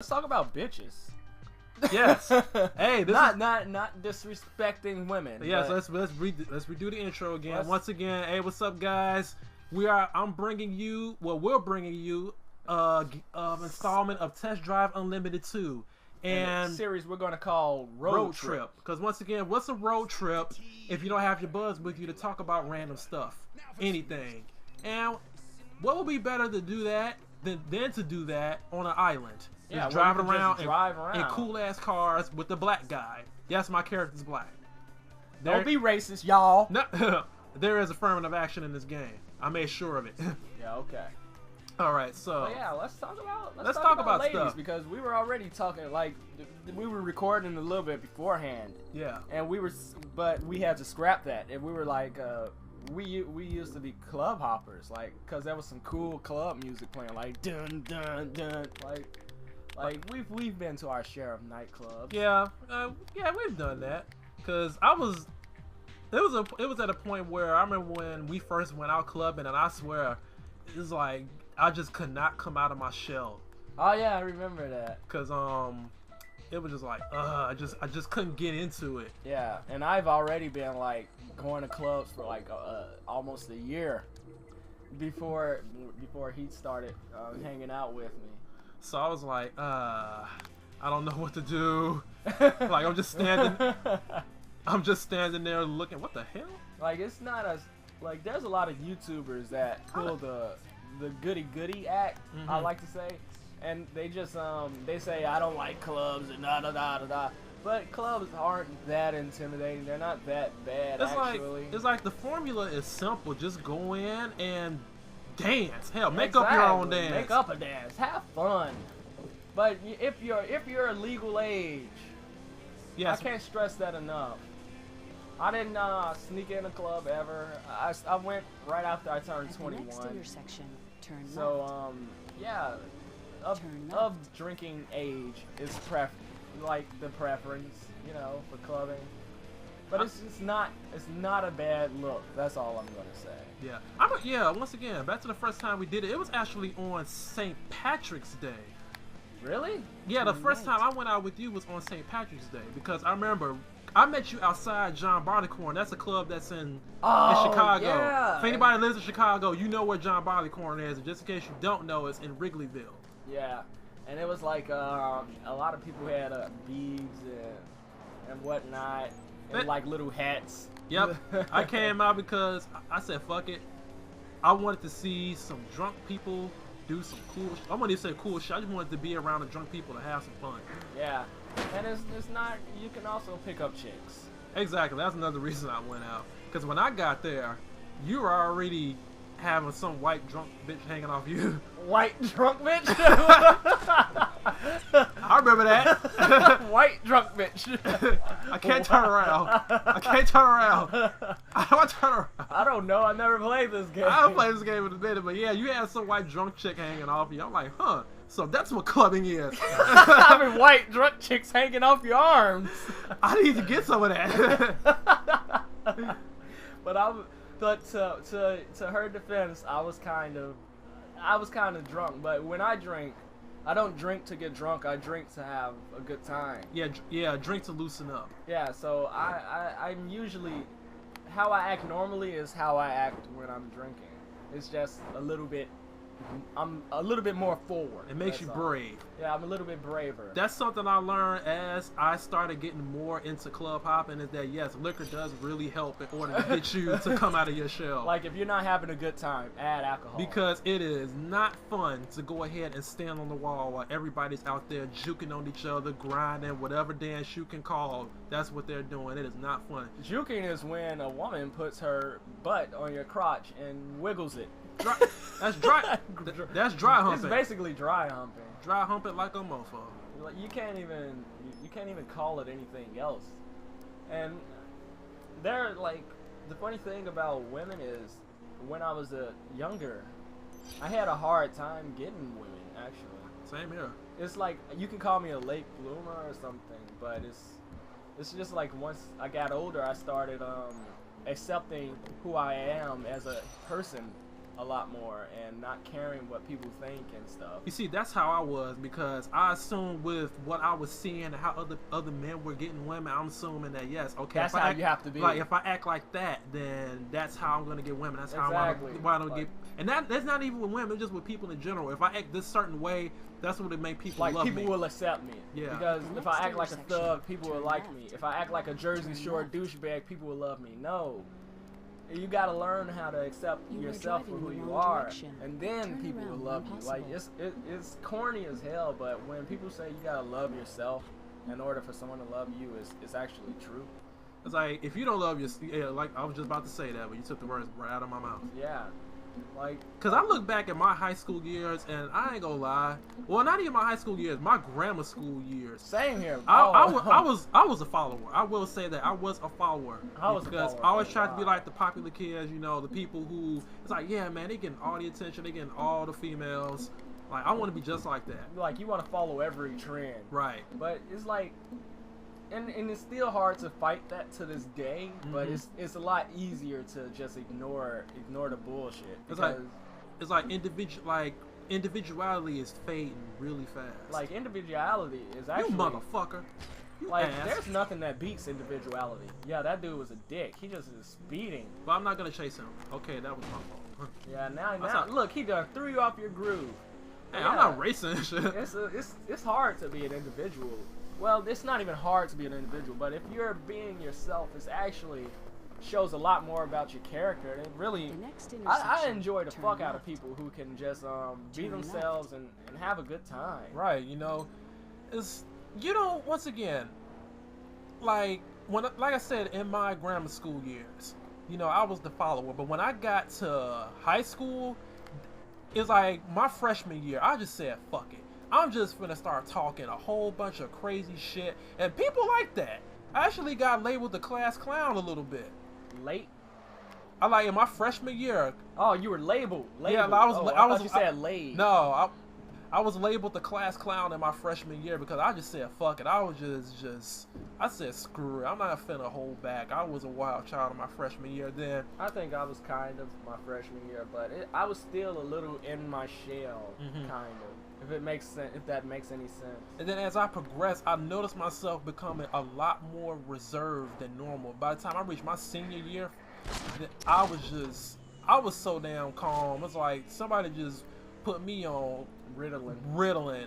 Let's talk about bitches. Yes. Hey, this not disrespecting women. Yes, let's redo the intro again. Once again, hey, what's up, guys? We're bringing you installment of Test Drive Unlimited 2 and a series we're gonna call Road Trip. Because once again, what's a road trip if you don't have your buzz with you to talk about random stuff, anything? And what would be better to do that than to do that on an island? Yeah, driving around in cool ass cars with the black guy. Yes, my character's black. Don't be racist, y'all. No, there is affirmative action in this game. I made sure of it. Yeah, okay. All right, so but yeah, let's talk about ladies stuff. Because we were already talking, like we were recording a little bit beforehand. Yeah. And but we had to scrap that, and we were like, we used to be club hoppers, like, cause there was some cool club music playing, like dun dun dun, like we've been to our share of nightclubs. Yeah, we've done that. Cause it was at a point where I remember when we first went out clubbing, and I swear, it was like I just could not come out of my shell. Oh yeah, I remember that. Cause it was just like I just couldn't get into it. Yeah, and I've already been like going to clubs for like almost a year before he started hanging out with me. So I was like, I don't know what to do. Like I'm just standing there looking. What the hell? Like it's not as like there's a lot of YouTubers that pull the goody act. Mm-hmm. I like to say, and they just they say I don't like clubs and da da da da da. But clubs aren't that intimidating. They're not that bad. It's like the formula is simple. Just go in and dance. Hell, make up your own dance. Make up a dance. Have fun. But if you're legal age, yes. I can't stress that enough. I didn't sneak in a club ever. I went right after I turned 21. Next intersection, turn so yeah, of drinking age is the preference, you know, for clubbing. But it's not a bad look. That's all I'm gonna say. Yeah. Once again, back to the first time we did it. It was actually on St. Patrick's Day. Really? Yeah, the first time I went out with you was on St. Patrick's Day, because I remember I met you outside John Barleycorn. That's a club that's in Chicago. Yeah. If anybody lives in Chicago, you know where John Barleycorn is. And just in case you don't know, it's in Wrigleyville. Yeah, and it was like a lot of people had beads and whatnot. And like little hats. Yep. I came out because I said, fuck it. I wanted to see some drunk people do some cool I wanted to say cool shit. I just wanted to be around the drunk people to have some fun. Yeah. And it's not, you can also pick up chicks. Exactly. That's another reason I went out. Because when I got there, you were already having some white drunk bitch hanging off you. White drunk bitch? I remember that. White drunk bitch. I can't turn around. I can't turn around. I don't want to turn around. I don't know. I never played this game. I haven't played this game in a minute, but yeah, you had some white drunk chick hanging off you. I'm like, huh. So that's what clubbing is. I mean, white drunk chicks hanging off your arms. I need to get some of that. But to her defense, I was kind of drunk. But when I drink, I don't drink to get drunk. I drink to have a good time. Yeah, drink to loosen up. Yeah, so I'm usually, how I act normally is how I act when I'm drinking. It's just I'm a little bit more forward. It makes you brave. Yeah, I'm a little bit braver. That's something I learned as I started getting more into club hopping, is that yes, liquor does really help in order to get you to come out of your shell. Like if you're not having a good time, add alcohol. Because it is not fun to go ahead and stand on the wall while everybody's out there juking on each other, grinding, whatever dance you can call. That's what they're doing. It is not fun. Juking is when a woman puts her butt on your crotch and wiggles it. That's dry. That's dry humping. It's basically dry humping. Dry humping like a mofo. Like you can't even call it anything else. And they're like, the funny thing about women is, when I was younger, I had a hard time getting women. Actually, same here. It's like you can call me a late bloomer or something, but it's just like once I got older, I started accepting who I am as a person. a lot more and not caring what people think and stuff. You see, that's how I was, because I assumed with what I was seeing and how other men were getting women, I'm assuming that yes, okay, That's how you have to be. Like if I act like that, then that's how I'm gonna get women. That's how Exactly. I'm gonna get. And that's not even with women, just with people in general. If I act this certain way, that's what it make people Like love people me. will accept me. Yeah. Because The if I next act like a intersection, thug, people will turn like left. me. If I act like a Jersey Turn Shore left. douchebag, people will love me. No. You gotta learn how to accept You are yourself for driving who in the you wrong are, direction. and then Turn people will around love when you. Like possible. it's corny as hell, but when people say you gotta love yourself in order for someone to love you, it's actually true. It's like if you don't love your, yeah, like I was just about to say that, but you took the words right out of my mouth. Yeah. Like, Cause I look back at my high school years, and I ain't gonna lie. Well, not even my high school years, my grammar school years. same here. I was a follower. I will say that I was a follower. I was a because follower I always for a tried to be while. like the popular kids, you know, the people who it's like, yeah, man, they getting all the attention, they getting all the females. Like I want to be just like that. Like you want to follow every trend, Right. but it's like, and it's still hard to fight that to this day. But Mhm. it's a lot easier to just ignore the bullshit. It's like- Because, It's like individuality is fading really fast. like individuality is you actually motherfucker. You like ass. there's nothing that beats individuality. Yeah, that dude was a dick. He just is speeding. But I'm not gonna chase him. Okay, that was my fault. Yeah, now not- look, he done threw you off your groove. Hey, Yeah. I'm not racing and shit. It's hard to be an individual. Well, it's not even hard to be an individual, but if you're being yourself, it's actually shows a lot more about your character. And it really, The next I intersection, enjoy the turn fuck out of left. people who can just be Turn themselves and have a good time. Right, you know, it's you know, once again, like like I said in my grammar school years, you know, I was the follower, but when I got to high school, it's like my freshman year, I just said fuck it. I'm just gonna start talking a whole bunch of crazy shit, and people like that. I actually got labeled the class clown a little bit. Late. I like in my freshman year. Oh, you were labeled. Yeah, Labeled. I was. Oh, I was. thought you said laid. No, I was labeled the class clown in my freshman year because I just said fuck it. I was just I said screw it. I'm not finna hold back. I was a wild child in my freshman year. Then I think I was kind of my freshman year, but I was still a little in my shell, Mhm. kind of. If it makes sense, if that makes any sense. and then as I progressed, I noticed myself becoming a lot more reserved than normal. By the time I reached my senior year, I was so damn calm. It's like somebody just put me on Ritalin,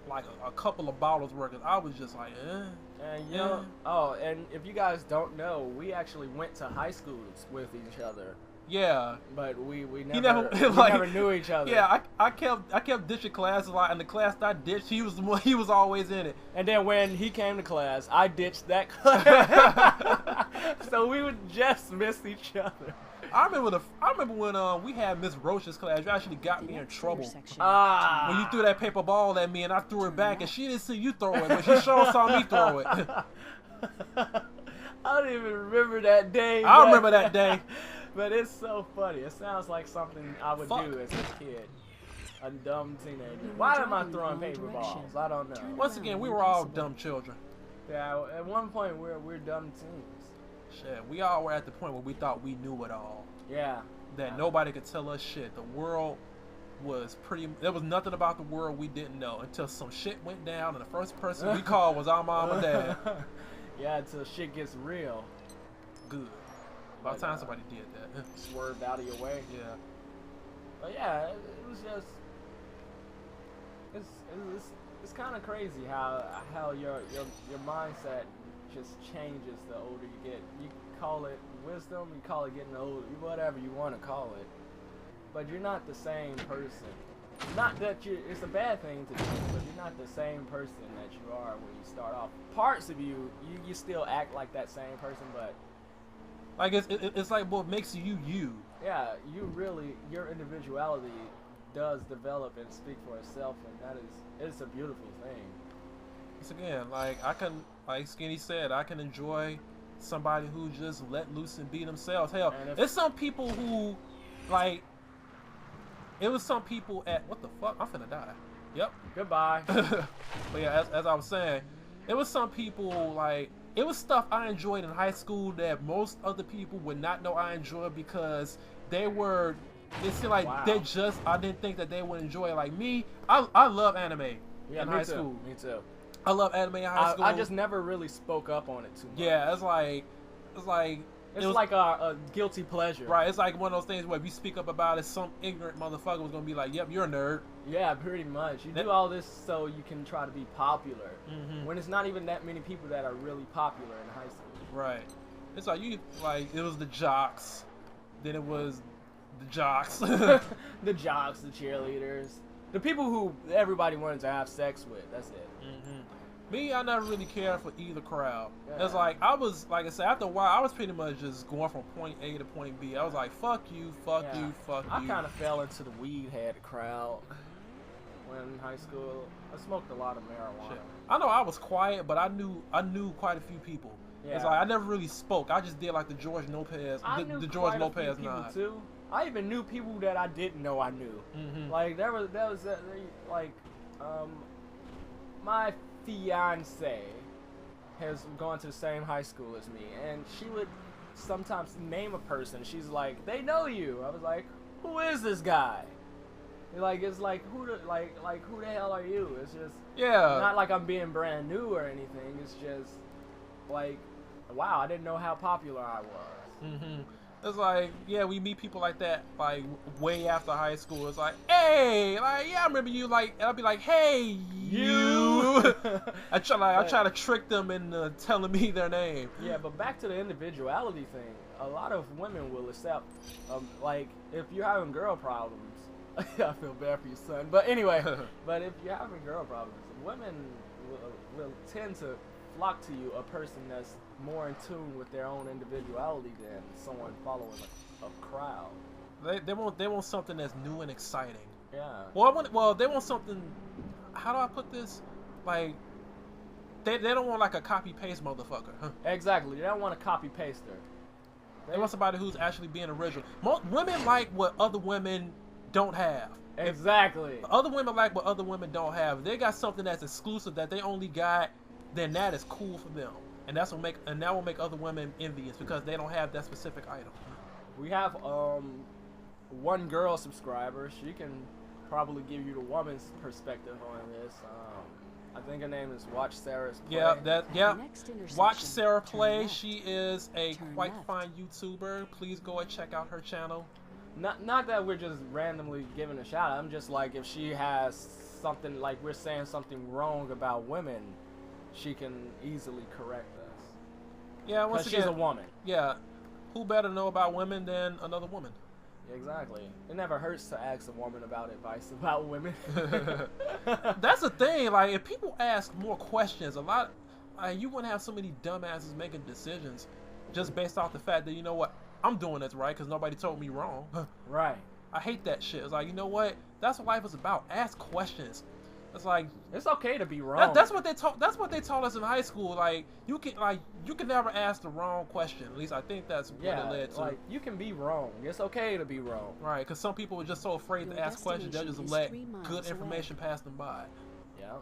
like a couple of bottles worth. I was just like, And you know, and if you guys don't know, we actually went to high schools with each other, yeah. but we He never, never- we like- never knew each other. Yeah, I kept ditching classes a lot, and the class that I ditched, he was always in it. And then when he came to class, I ditched that class, so we would just miss each other. I remember when we had Miss Roach's class. You actually got The me in next trouble intersection, Ah. when you threw that paper ball at me, and I threw it back, and she didn't see you throw it, but she sure saw me throw it. I don't even remember that day. I but- remember that day. But it's so funny. It sounds like something I would Fuck. do as a kid. A dumb teenager. You were Why am I driving the throwing wrong paper direction. balls? I don't know. Turn Once around again, we when were all possible. dumb children. Yeah, at one point we're dumb teens. Shit, we all were at the point where we thought we knew it all. Yeah. That nobody could tell us shit. The world was there was nothing about the world we didn't know until some shit went down, and the first person we called was our mom and dad. Yeah, until shit gets real. Good. About But, time somebody did that. Swerved out of your way. Yeah. But yeah, it was just it's kind of crazy how your mindset just changes the older you get. You call it wisdom, you call it getting old, whatever you want to call it. But you're not the same person. Not that it's a bad thing to do, but you're not the same person that you are when you start off. Parts of you still act like that same person, but Like it's like what makes you you. yeah, your individuality does develop and speak for itself, and it's a beautiful thing. Once again, like Skinny said, I can enjoy somebody who just let loose and be themselves. Hell, And if- there's some people who, like, it was some people at, what the fuck? I'm finna die. Yep. Goodbye. But yeah, as I was saying, it was some people, like, it was stuff I enjoyed in high school that most other people would not know I enjoyed because they were it seemed like Wow. I didn't think that they would enjoy it. Like me, I love anime Yeah, in me high too. school. Me too. I love anime in high school. I just never really spoke up on it too much. yeah, it's like It's was, like a guilty pleasure. right. It's like one of those things where if you speak up about it, some ignorant motherfucker was gonna be like, "Yep, you're a nerd." Yeah, pretty much. You That- do all this so you can try to be popular. Mhm. When it's not even that many people that are really popular in high school. Right. It's like it was the jocks, then it was the jocks. The jocks, the cheerleaders, the people who everybody wanted to have sex with. That's it. Mhm. Me, I never really cared for either crowd. Yeah. It's like I said, after a while, I was pretty much just going from point A to point B. I was like, fuck you, fuck Yeah. you, fuck I you. kind of fell into the weed head crowd when in high school. I smoked a lot of marijuana. Shit. I know I was quiet, but I knew quite a few people. It's Yeah. like I never really spoke. I just did like the George Lopez, I knew the George quite Lopez a few people nod. too. I even knew people that I didn't know I knew. Mhm. Like my fiance has gone to the same high school as me, and she would sometimes name a person. She's like, "They know you." I was like, "Who is this guy?" It's like who the hell are you? It's just Yeah. not like I'm being brand new or anything. It's just like, wow, I didn't know how popular I was. Mhm. It's like, yeah, we meet people like that, like way after high school. It's like, hey, like, yeah, I remember you. Like, and I'll be like, hey, you. I try to trick them into telling me their name. Yeah, but back to the individuality thing. A lot of women will accept, like, if you're having girl problems. I feel bad for your son, but anyway. But if you're having girl problems, women will tend to flock to you, a person that's more in tune with their own individuality than someone following a crowd. They want something that's new and exciting. Yeah. Well, they want something. How do I put this? Like, they don't want like a copy paste motherfucker. Huh? Exactly. They don't want a copy paster. They want somebody who's actually being original. Women like what other women don't have. Exactly. Other women like what other women don't have. If they got something that's exclusive that they only got, then that is cool for them, and that will make other women envious because they don't have that specific item. We have one girl subscriber. She can probably give you the woman's perspective on this. I think her name is Watch Sarah's Play. Watch Sarah Play. She is a quite fine YouTuber. Please go and check out her channel. Not that we're just randomly giving a shout out. I'm just like, if she has something, like we're saying something wrong about women, she can easily correct us. Yeah, once again, she's a woman. Yeah, who better know about women than another woman? Exactly. It never hurts to ask a woman about advice about women. That's the thing. Like, if people ask more questions, you wouldn't have so many dumbasses making decisions just based off the fact that, you know what, I'm doing this right because nobody told me wrong. Right. I hate that shit. It's like, you know what? That's what life is about. Ask questions. It's like, it's okay to be wrong. That's what they taught. That's what they taught us in high school. Like, you can never ask the wrong question. At least I think that's what it led to. Like, you can be wrong. It's okay to be wrong. Right? Because some people are just so afraid to ask questions, they'll just let good information pass them by. Yeah.